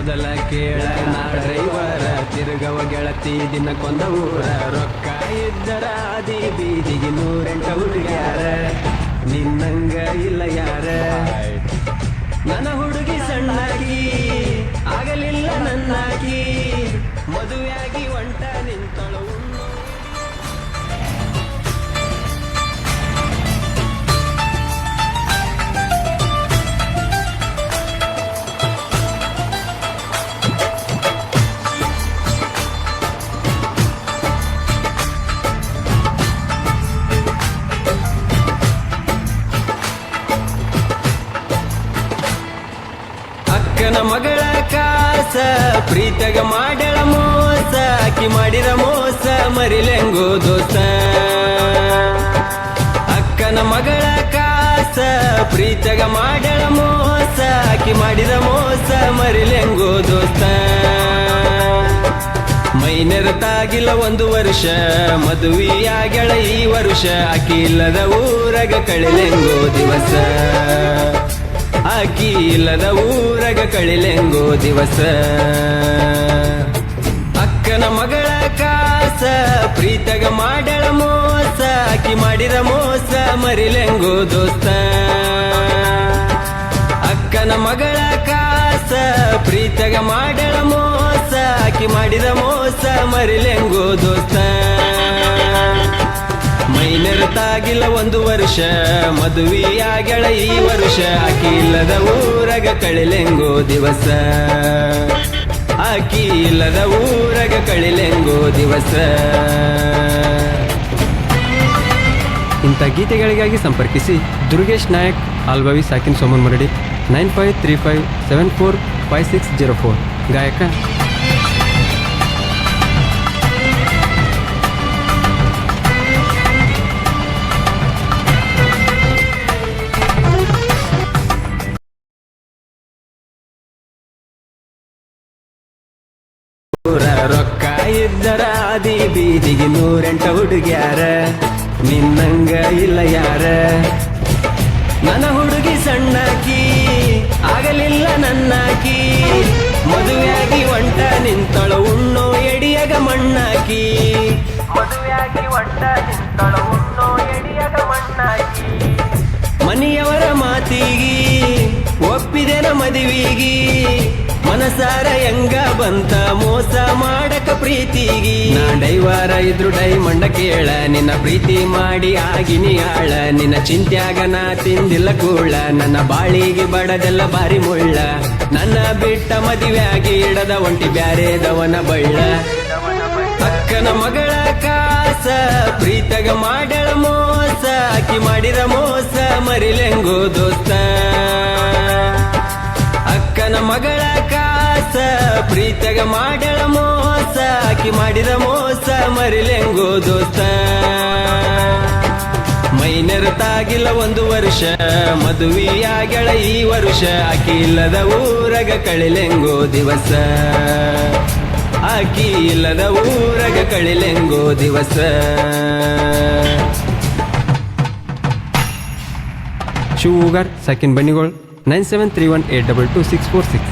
ಮೊದಲ ಕೇಳ ನಾ ಡ್ರೈವರ ತಿರುಗವ ಗೆಳತಿ ದಿನಕ್ಕೊಂದ ಊರ ರೊಕ್ಕ ಇದ್ದರ ಆದಿ ಬೀದಿಗೆ 108 ಹುಡುಗ್ಯಾರ ನಿನ್ನಂಗ ಇಲ್ಲ ಯಾರ ನನ್ನ ಹುಡುಗಿ ಸಣ್ಣಾಗಿ ಆಗಲಿಲ್ಲ ನನ್ನಾಗಿ ಮದುವೆಯಾಗಿ ಒಂಟ ನಿಂತಳು ಅಕ್ಕನ ಮಗಳ ಕಾಸ ಪ್ರೀತಗ ಮಾಡ್ಯಾಳ ಮೋಸ ಆಕಿ ಮಾಡಿದ ಮೋಸ ಮರಿಲೆಂಗೋ ದೋಸ್ತ ಅಕ್ಕನ ಮಗಳ ಕಾಸ ಪ್ರೀತಗ ಮಾಡ್ಯಾಳ ಮೋಸ ಆಕಿ ಮಾಡಿದ ಮೋಸ ಮರಿಲೆಂಗೋ ದೋಸ್ತ ಮೈನೆರತಾಗಿಲ್ಲ 1 ವರ್ಷ ಮದುವೆಯಾಗ್ಯಾಳ ಈ ವರ್ಷ ಆಕಿ ಇಲ್ಲದ ಊರಗ ಕಳಿಲೆಂಗೋ ದಿವಸ ಆಕಿ ಇಲ್ಲದ ಊರಗ ಕಳಿಲೆಂಗೋ ದಿವಸ ಅಕ್ಕನ ಮಗಳ ಕಾಸ ಪ್ರೀತಗ ಮಾಡ್ಯಾಳ ಮೋಸ ಆಕಿ ಮಾಡಿದ ಮೋಸ ಮರಿಲೆಂಗೋ ದೋಸ್ತ ಅಕ್ಕನ ಮಗಳ ಕಾಸ ಪ್ರೀತಗ ಮಾಡ್ಯಾಳ ಮೋಸ ಆಕಿ ಮಾಡಿದ ಮೋಸ ಮರಿಲೆಂಗೋ ದೋಸ್ತ ಮೈನೆರತಾಗಿಲ್ಲ 1 ವರ್ಷ ಮದುವೆಯಾಗ್ಯಾಳ ಈ ವರ್ಷ ಆಕಿ ಇಲ್ಲದ ಊರಗ ಕಳಿಲೆಂಗೋ ದಿವಸ ಆಕಿ ಇಲ್ಲದ ಊರಗ ಕಳಿಲೆಂಗೋ ದಿವಸ. ಇಂಥ ಗೀತೆಗಳಿಗಾಗಿ ಸಂಪರ್ಕಿಸಿ ದುರ್ಗೇಶ್ ನಾಯಕ್ ಆಲ್ಬವಿ ಸಾಕಿನ್ ಸೋಮನ್ ಮರಡಿ 9535745604 ಗಾಯಕ ರೊಕ್ಕ ಇದ್ದರ ಆದಿ ಬೀದಿಗೆ 108 ಹುಡುಗ್ಯಾರ ನಿನ್ನಂಗ ಇಲ್ಲ ಯಾರ ನನ್ನ ಹುಡುಗಿ ಸಣ್ಣಾಕಿ ಆಗಲಿಲ್ಲ ನನ್ನಾಕಿ ಮದುವೆಯಾಗಿ ಒಂಟ ನಿಂತಳ ಉಣ್ಣೋ ಎಡಿಯಗ ಮಣ್ಣಾಕಿ ಮದುವೆಯಾಗಿ ಒಂಟ ನಿಂತಳ ಉಣ್ಣೋ ಎಡಿಯಗ ಮಣ್ಣಾಕಿ ಮನೆಯವರ ಮಾತಿಗಿ ಒಪ್ಪಿದೆನ ಮದುವಿಗಿ ಮನಸಾರ ಹೆಂಗ ಬಂತ ಮೋಸ ಮಾಡಕ ಪ್ರೀತಿಗಿ ನಾ ಡೈವಾರ ಇದ್ರು ಡೈಮಂಡ ಕೇಳ ನಿನ್ನ ಪ್ರೀತಿ ಮಾಡಿ ಆಗಿನಿ ಆಳ ನಿನ್ನ ಚಿಂತ್ಯಾಗ ನಾ ತಿಂದಿಲ್ಲ ಕೂಳ ನನ್ನ ಬಾಳಿಗೆ ಬಡದೆಲ್ಲ ಬಾರಿ ಮುಳ್ಳ ನನ್ನ ಬಿಟ್ಟ ಮದುವೆಯಾಗಿ ಇಡದ ಒಂಟಿ ಬ್ಯಾರೇದವನ ಬಳ್ಳ ಅಕ್ಕನ ಮಗಳ ಕಾಸ ಪ್ರೀತಗ ಮಾಡ್ಯಾಳ ಮೋಸ ಆಕಿ ಮಾಡಿದ ಮೋಸ ಮರಿಲೆಂಗೋ ದೋಸ್ತ ಅಕ್ಕನ ಮಗಳ ಕಾಸ ಪ್ರೀತಗ ಮಾಡ್ಯಾಳ ಮೋಸ ಆಕಿ ಮಾಡಿದ ಮೋಸ ಮರಿಲೆಂಗೋ ದೋಸ್ತ ಮೈನೆರತಾಗಿಲ್ಲ 1 ವರ್ಷ ಮದುವೆಯಾಗ್ಯಾಳ ಈ ವರ್ಷ ಆಕಿ ಇಲ್ಲದ ಊರಗ ಕಳಿಲೆಂಗೋ ದಿವಸ ಆಕಿ ಇಲ್ಲದ ಊರಗ ಕಳಿಲೆಂಗೋ ದಿವಸ. ಶಿವೂಗರ್ ಸಾಕಿನ್ ಬನ್ನಿಗೋಳ್ 9731822646.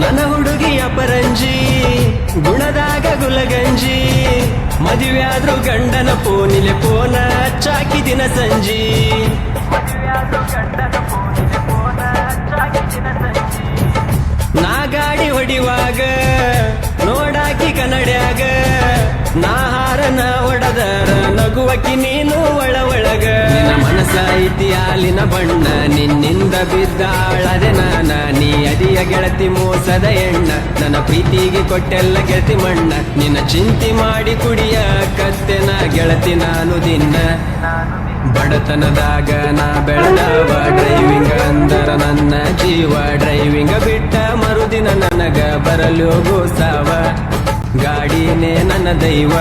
ನನ್ನ ಹುಡುಗಿಯ ಪರಂಜಿ ಗುಣದಾಗ ಗುಲಗಂಜಿ ಮದುವೆಯಾದ್ರು ಗಂಡನ ಫೋನಿಲೆ ಫೋನ ಚಾಕಿ ದಿನ ಸಂಜಿ ನಾ ಗಾಡಿ ಹೊಡಿವಾಗ ನೋಡಾಕಿ ಕನ್ನಡ್ಯಾಗ ನಾ ಹಾರನ ಹೊಡದರ ನಗುವಕಿ ನೀನು ಒಳಗ ನಿನ್ನ ಮನಸ ಐತಿ ಹಾಲಿನ ಬಣ್ಣ ನಿನ್ನಿಂದ ಬಿದ್ದಾಳದೆ ನಾನ ನೀ ಅದಿಯ ಗೆಳತಿ ಮೋಸದ ಎಣ್ಣ ನನ್ನ ಪ್ರೀತಿಗೆ ಕೊಟ್ಟೆಲ್ಲ ಗೆಳತಿ ಮಣ್ಣ ನಿನ್ನ ಚಿಂತೆ ಮಾಡಿ ಕುಡಿಯ ಕತ್ತೆನ ಗೆಳತಿ ನಾನು ದಿನ ಬಡತನದಾಗ ನಾ ಬೆಳೆದವ ಡ್ರೈವಿಂಗ್ ಅಂದರ ನನ್ನ ಜೀವ ಡ್ರೈವಿಂಗ್ ಬಿಟ್ಟ ಮರುದಿನ ನನಗ ಬರಲು ಗೋಸಾವ ಗಾಡಿನೇ ನನ್ನ ದೈವ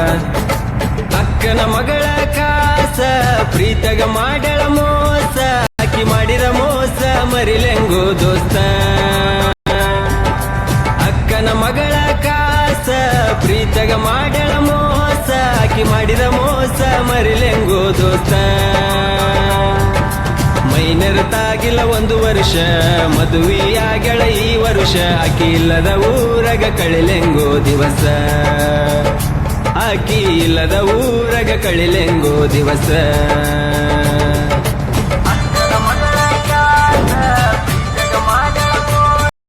ಅಕ್ಕನ ಮಗಳ ಕಾಸ ಪ್ರೀತಗ ಮಾಡಳ ಮೋಸ ಆಕಿ ಮಾಡಿರ ಮೋಸ ಮರಿಲೆಂಗೋ ದೋಸ್ತ ಅಕ್ಕನ ಮಗಳ ಕಾಸ ಪ್ರೀತಗ ಮಾಡಳ ಮೋಸ ಆಕಿ ಮಾಡಿದ ಮೋಸ ಮರಿಲೆಂಗೋ ದೋಸ್ತ ಮೈನೆರತಾಗಿಲ್ಲ 1 ವರ್ಷ ಮದುವೆಯಾಗಳ ಈ ವರುಷ ಆಕಿ ಇಲ್ಲದ ಊರಗ ಕಳಿಲೆಂಗೋ ದಿವಸ ಆಕಿ ಇಲ್ಲದ ಊರಗ ಕಳಿಲೆಂಗೋ ದಿವಸ